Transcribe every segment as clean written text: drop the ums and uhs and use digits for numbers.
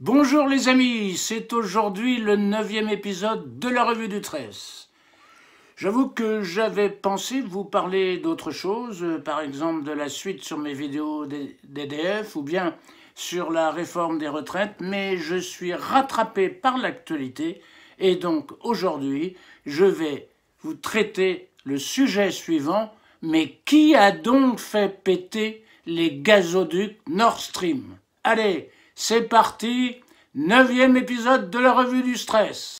Bonjour les amis, c'est aujourd'hui le 9e épisode de la Revue du 13. J'avoue que j'avais pensé vous parler d'autre chose, par exemple de la suite sur mes vidéos d'EDF ou bien sur la réforme des retraites, mais je suis rattrapé par l'actualité et donc aujourd'hui je vais vous traiter le sujet suivant, mais qui a donc fait péter les gazoducs Nord Stream? Allez, c'est parti, 9e épisode de la Revue du Stress.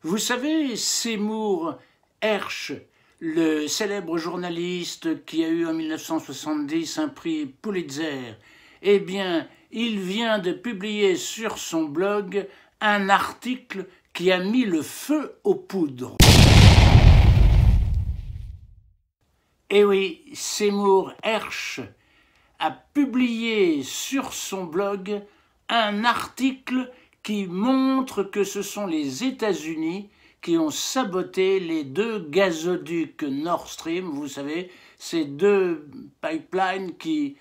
Vous savez, Seymour Hersh, le célèbre journaliste qui a eu en 1970 un prix Pulitzer, eh bien, il vient de publier sur son blog un article qui a mis le feu aux poudres. Eh oui, Seymour Hersh a publié sur son blog un article qui montre que ce sont les États-Unis qui ont saboté les deux gazoducs Nord Stream, vous savez, ces deux pipelines qui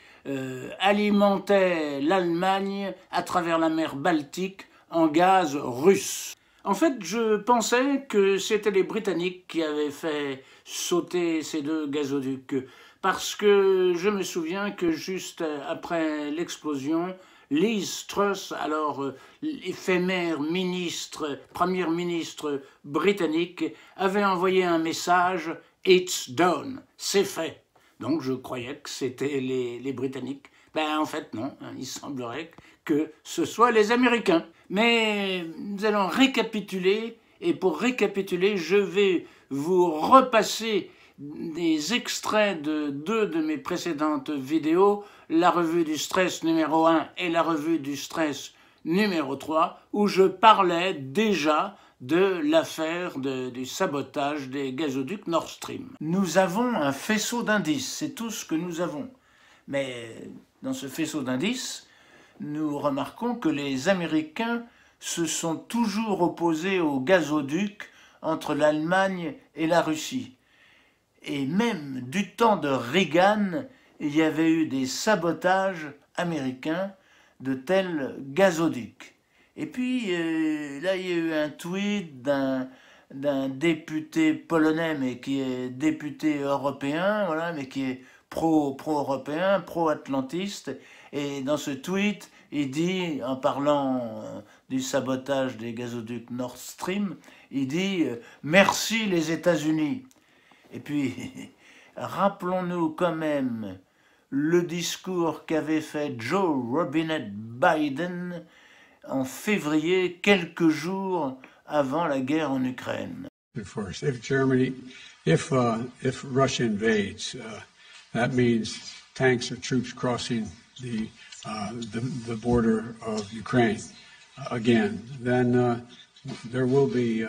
alimentaient l'Allemagne à travers la mer Baltique en gaz russe. En fait, je pensais que c'était les Britanniques qui avaient fait sauter ces deux gazoducs, parce que je me souviens que juste après l'explosion, Liz Truss, alors l'éphémère première ministre britannique, avait envoyé un message « It's done », c'est fait. Donc je croyais que c'était les Britanniques. Ben en fait non, il semblerait que ce soit les Américains. Mais nous allons récapituler, et pour récapituler, je vais vous repasser des extraits de deux de mes précédentes vidéos, la revue du stress numéro 1 et la revue du stress numéro 3, où je parlais déjà de l'affaire du sabotage des gazoducs Nord Stream. Nous avons un faisceau d'indices, c'est tout ce que nous avons. Mais dans ce faisceau d'indices, nous remarquons que les Américains se sont toujours opposés aux gazoducs entre l'Allemagne et la Russie. Et même du temps de Reagan, il y avait eu des sabotages américains de tels gazoducs. Et puis, là, il y a eu un tweet d'un député polonais, mais qui est député européen, voilà, mais qui est pro-européen, pro-atlantiste. Et dans ce tweet, il dit, en parlant du sabotage des gazoducs Nord Stream, il dit « Merci les États-Unis ». Et puis, rappelons-nous quand même le discours qu'avait fait Joe Robinette Biden en février, quelques jours avant la guerre en Ukraine. If Russia invades, that means tanks or troops crossing the border of Ukraine again. Then there will be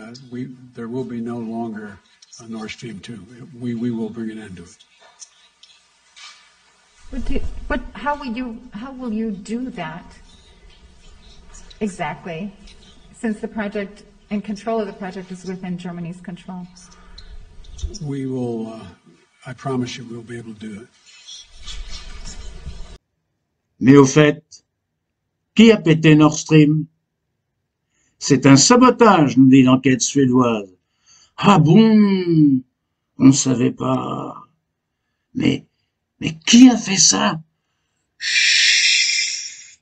no longer Nord Stream 2. We will bring an end to it. How will you do that exactly, since the project and control of the project is within Germany's control? We will, I promise you, we'll be able to do it. Mais au fait, qui a pété Nord Stream? C'est un sabotage, nous dit l'enquête suédoise. Ah bon? On ne savait pas. Mais qui a fait ça? Chut.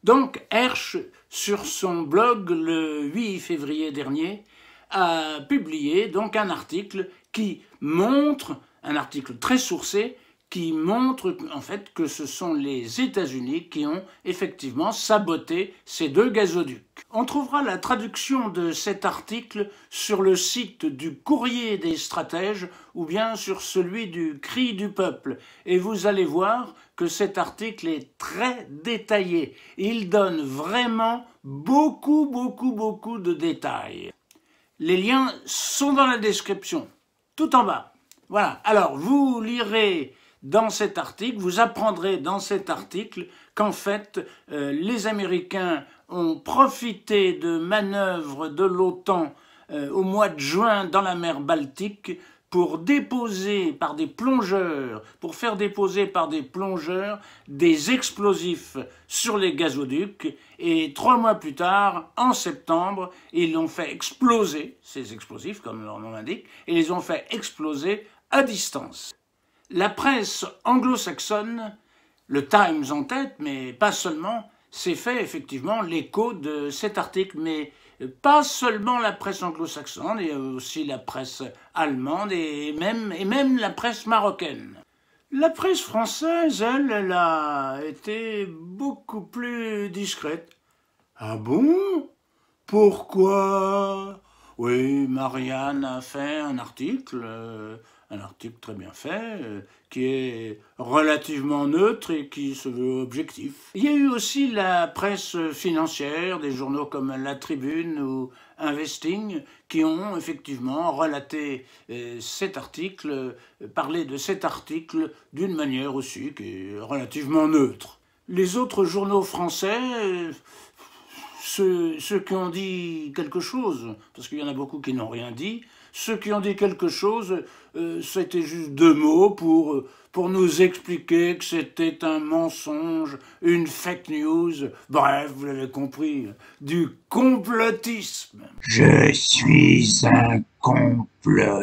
Donc, Hersh, sur son blog, le 8 février dernier, a publié donc un article qui montre, un article très sourcé, qui montre en fait que ce sont les États-Unis qui ont effectivement saboté ces deux gazoducs. On trouvera la traduction de cet article sur le site du Courrier des Stratèges ou bien sur celui du Cri du Peuple. Et vous allez voir que cet article est très détaillé. Il donne vraiment beaucoup de détails. Les liens sont dans la description, tout en bas. Voilà, alors vous lirez dans cet article, vous apprendrez dans cet article qu'en fait, les Américains ont profité de manœuvres de l'OTAN au mois de juin dans la mer Baltique pour déposer par des plongeurs, pour faire déposer par des plongeurs des explosifs sur les gazoducs, et 3 mois plus tard, en septembre, ils l'ont fait exploser, ces explosifs, comme leur nom l'indique, et les ont fait exploser à distance. La presse anglo-saxonne, le Times en tête, mais pas seulement, s'est fait effectivement l'écho de cet article, mais pas seulement la presse anglo-saxonne, il y a aussi la presse allemande et même la presse marocaine. La presse française, elle a été beaucoup plus discrète. Ah bon? Pourquoi? Oui, Marianne a fait un article très bien fait, qui est relativement neutre et qui se veut objectif. Il y a eu aussi la presse financière, des journaux comme La Tribune ou Investing, qui ont effectivement relaté cet article, parlé de cet article d'une manière aussi qui est relativement neutre. Les autres journaux français, ceux qui ont dit quelque chose, parce qu'il y en a beaucoup qui n'ont rien dit, ceux qui ont dit quelque chose, c'était juste 2 mots pour nous expliquer que c'était un mensonge, une fake news, bref, vous l'avez compris, du complotisme. Je suis un complotiste.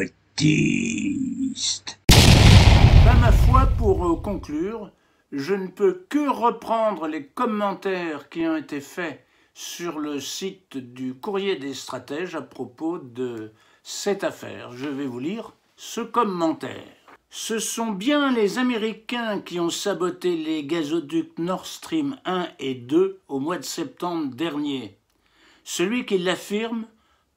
Ma foi, pour conclure, je ne peux que reprendre les commentaires qui ont été faits sur le site du Courrier des Stratèges à propos de cette affaire. Je vais vous lire ce commentaire. Ce sont bien les Américains qui ont saboté les gazoducs Nord Stream 1 et 2 au mois de septembre dernier. Celui qui l'affirme,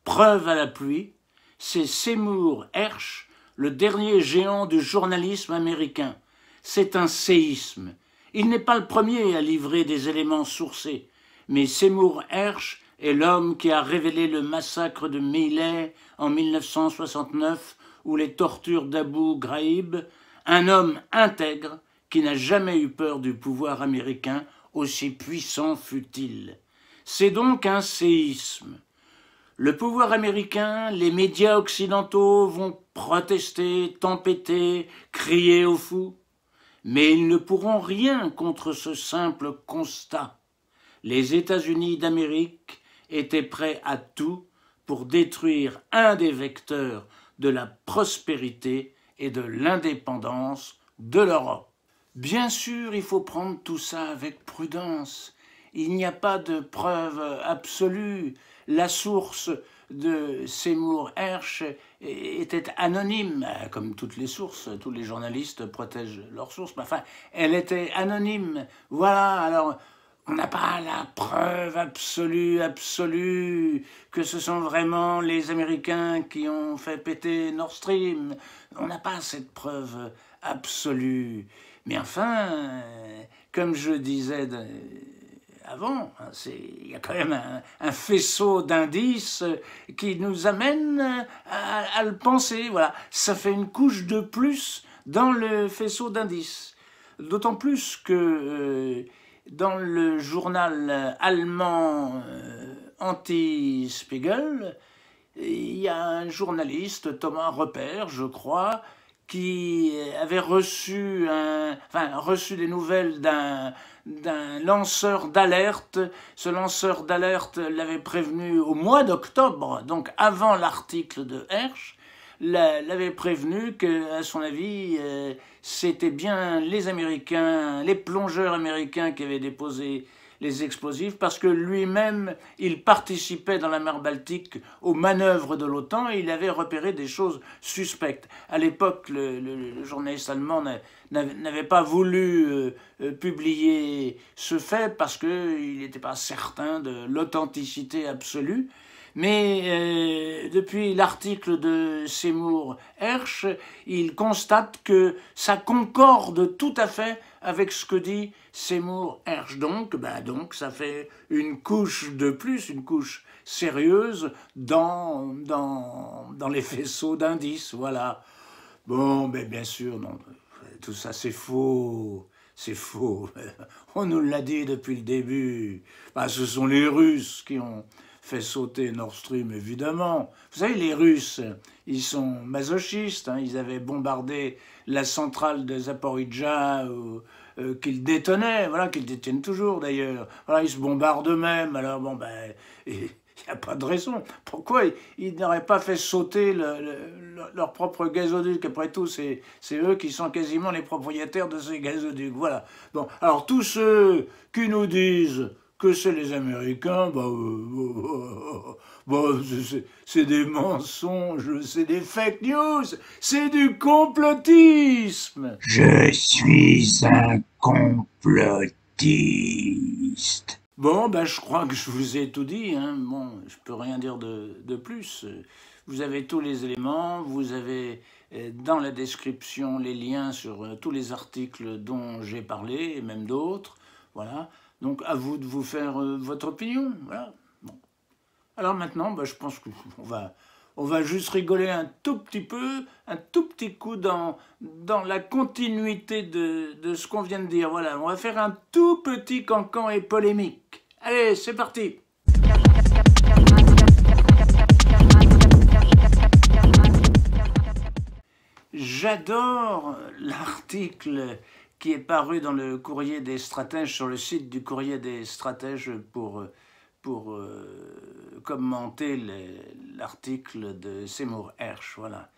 preuve à la pluie, c'est Seymour Hersh, le dernier géant du journalisme américain. C'est un séisme. Il n'est pas le premier à livrer des éléments sourcés, mais Seymour Hersh est l'homme qui a révélé le massacre de My Lai en 1969 ou les tortures d'Abu Ghraib, un homme intègre qui n'a jamais eu peur du pouvoir américain, aussi puissant fût-il. C'est donc un séisme. Le pouvoir américain, les médias occidentaux vont protester, tempêter, crier au fou, mais ils ne pourront rien contre ce simple constat. Les États-Unis d'Amérique étaient prêts à tout pour détruire un des vecteurs de la prospérité et de l'indépendance de l'Europe. Bien sûr, il faut prendre tout ça avec prudence. Il n'y a pas de preuve absolue. La source de Seymour Hersh était anonyme, comme toutes les sources, tous les journalistes protègent leurs sources, mais enfin, elle était anonyme. Voilà, alors on n'a pas la preuve absolue, que ce sont vraiment les Américains qui ont fait péter Nord Stream. On n'a pas cette preuve absolue. Mais enfin, comme je disais avant, il y a quand même un faisceau d'indices qui nous amène à le penser. Voilà, ça fait une couche de plus dans le faisceau d'indices. D'autant plus que dans le journal allemand Anti-Spiegel, il y a un journaliste, Thomas Repper, je crois, qui avait reçu des nouvelles d'un lanceur d'alerte. Ce lanceur d'alerte l'avait prévenu au mois d'octobre, donc avant l'article de Hersh, l'avait prévenu que, à son avis, c'était bien les Américains, les plongeurs américains qui avaient déposé les explosifs, parce que lui-même, il participait dans la mer Baltique aux manœuvres de l'OTAN et il avait repéré des choses suspectes. À l'époque, le journaliste allemand n'avait pas voulu publier ce fait parce qu'il n'était pas certain de l'authenticité absolue. Mais depuis l'article de Seymour Hersh, il constate que ça concorde tout à fait avec ce que dit Seymour Hersh. Donc ça fait une couche de plus, une couche sérieuse dans les faisceaux d'indices. Voilà. Bon, mais bien sûr, non, tout ça c'est faux. c'est faux. On nous l'a dit depuis le début. Ben, ce sont les Russes qui ont fait sauter Nord Stream, évidemment. Vous savez, les Russes, ils sont masochistes. Hein. Ils avaient bombardé la centrale de Zaporijjia qu'ils détenaient, voilà, qu'ils détiennent toujours d'ailleurs. Voilà, ils se bombardent eux-mêmes. Alors bon, ben, il n'y a pas de raison. Pourquoi ils n'auraient pas fait sauter leur propre gazoduc? Après tout, c'est eux qui sont quasiment les propriétaires de ces gazoducs. Voilà. Bon, alors tous ceux qui nous disent que c'est les Américains, c'est des mensonges, c'est des fake news, c'est du complotisme. Je suis un complotiste. Bon, ben, je crois que je vous ai tout dit, hein. Bon, je peux rien dire de plus. Vous avez tous les éléments, vous avez dans la description les liens sur tous les articles dont j'ai parlé, et même d'autres, voilà. Donc, à vous de vous faire votre opinion, voilà. Bon. Alors maintenant, ben, je pense qu'on va juste rigoler un tout petit peu, un tout petit coup dans la continuité de ce qu'on vient de dire. Voilà, on va faire un tout petit cancan et polémique. Allez, c'est parti. J'adore l'article qui est paru dans le Courrier des Stratèges, sur le site du Courrier des Stratèges pour commenter l'article de Seymour Hersh. Voilà.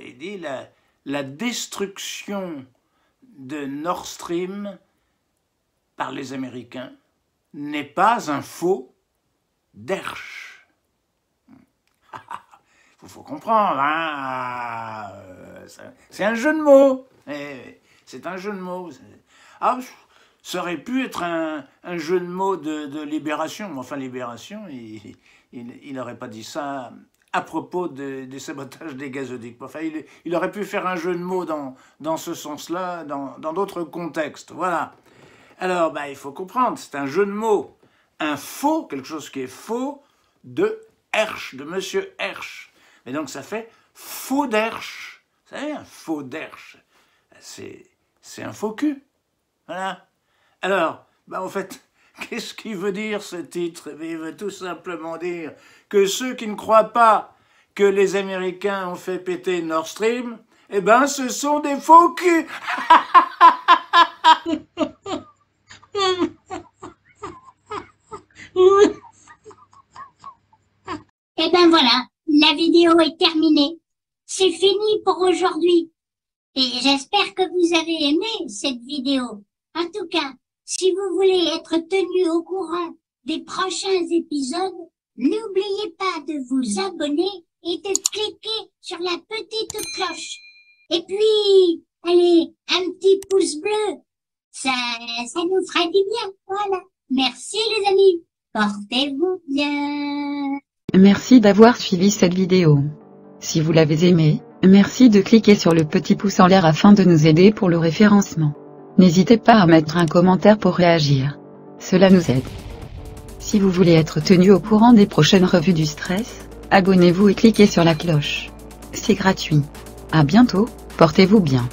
Il dit la destruction de Nord Stream par les Américains n'est pas un faux d'Hersh. Il faut comprendre, hein. C'est un jeu de mots. C'est un jeu de mots. Ah, ça aurait pu être un jeu de mots de Libération. Mais enfin, Libération, il n'aurait pas dit ça à propos des sabotages des gazoducs. Enfin, il aurait pu faire un jeu de mots dans ce sens-là, dans d'autres contextes. Voilà. Alors, ben, il faut comprendre, c'est un jeu de mots. Un faux, quelque chose qui est faux, de Hersh, de Monsieur Hersh. Et donc, ça fait faux d'Hersh. Vous savez, un faux d'Hersh, c'est un faux cul. Voilà. Alors, ben, en fait, qu'est-ce qu'il veut dire ce titre? Il veut tout simplement dire que ceux qui ne croient pas que les Américains ont fait péter Nord Stream, eh ben, ce sont des faux culs. Et ben voilà, la vidéo est terminée. C'est fini pour aujourd'hui. Et j'espère que vous avez aimé cette vidéo. En tout cas, si vous voulez être tenu au courant des prochains épisodes, n'oubliez pas de vous abonner et de cliquer sur la petite cloche. Et puis, allez, un petit pouce bleu. Ça nous fera du bien. Voilà. Merci les amis. Portez-vous bien. Merci d'avoir suivi cette vidéo. Si vous l'avez aimé, merci de cliquer sur le petit pouce en l'air afin de nous aider pour le référencement. N'hésitez pas à mettre un commentaire pour réagir. Cela nous aide. Si vous voulez être tenu au courant des prochaines revues du stress, abonnez-vous et cliquez sur la cloche. C'est gratuit. À bientôt, portez-vous bien.